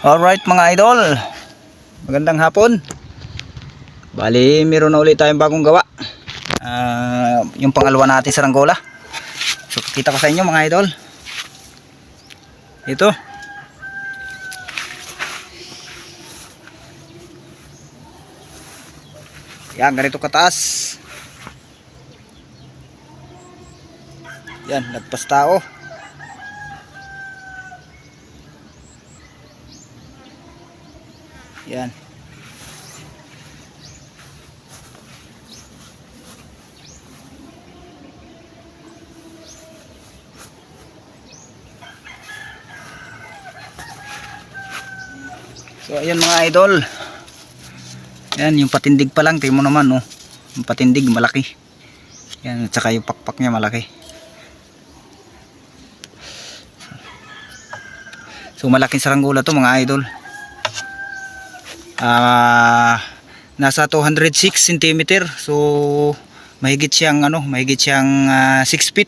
Alright mga idol, magandang hapon. Bali meron na ulit tayong bagong gawa, yung pangalawa natin sa Saranggola. So kita ko sa inyo mga idol, ito yan, ganito kataas. Yan, lagpas tao. Yan. So ayan mga idol. Yan yung patindig pa lang, tingnan mo naman oh. Yung patindig malaki. Yan, at saka yung pakpak niya malaki. So malaking saranggola to mga idol. Nasa 206 cm. So mahigit siyang 6 feet.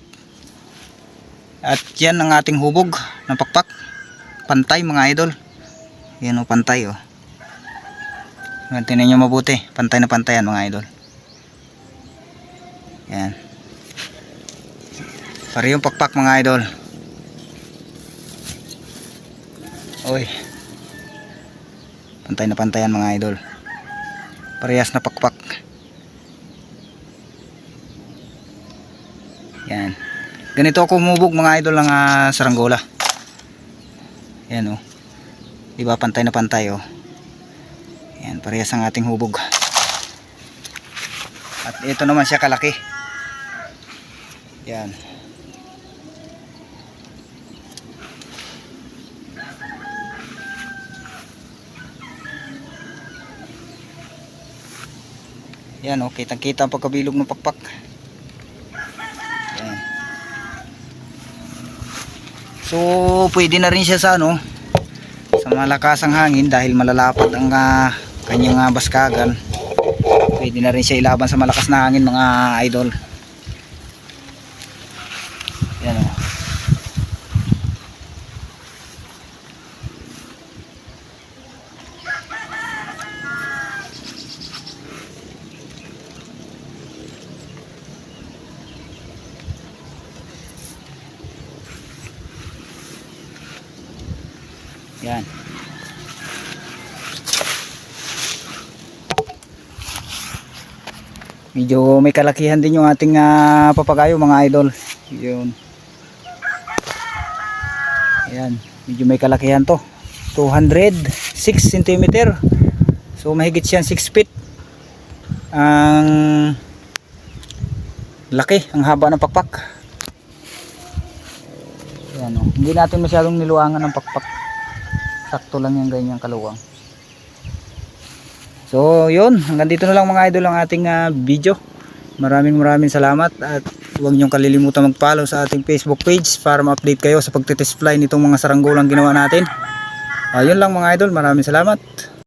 At yan ang ating hubog ng pakpak. Pantay mga idol. Yan o, pantay o. Tingnan nyo mabuti. Pantay na pantay yan mga idol. Yan. Parehong pakpak mga idol. Oy. Pantay na pantay yan mga idol. Parehas na pakpak. Yan. Ganito ako humubog mga idol ng saranggola. Yan o. Diba pantay na pantay o. Yan, parehas ang ating hubog. At ito naman siya kalaki. Yan. Yan o, kitang kita ang pagkabilog ng pakpak. Yan. So pwede na rin siya sa sa malakasang hangin dahil malalapat ang kanyang baskagan. Pwede na rin siya ilaban sa malakas na hangin mga idol. Yan o. Yan. Medyo may kalakihan din yung ating papagayo mga idol. Yun. Ayan, medyo may kalakihan to. 206 cm. So mahigit siyang 6 feet. Ang laki, ang haba ng pakpak. Ayan, oh. Hindi natin masyadong niluangan ng pakpak. Sakto lang yung ganyang kaluwang. So yun, hanggang dito na lang mga idol ang ating video. Maraming salamat. At huwag niyong kalilimutan mag-follow sa ating Facebook page para ma-update kayo sa pagtitest fly nitong mga saranggolang ginawa natin. Yun lang mga idol, maraming salamat.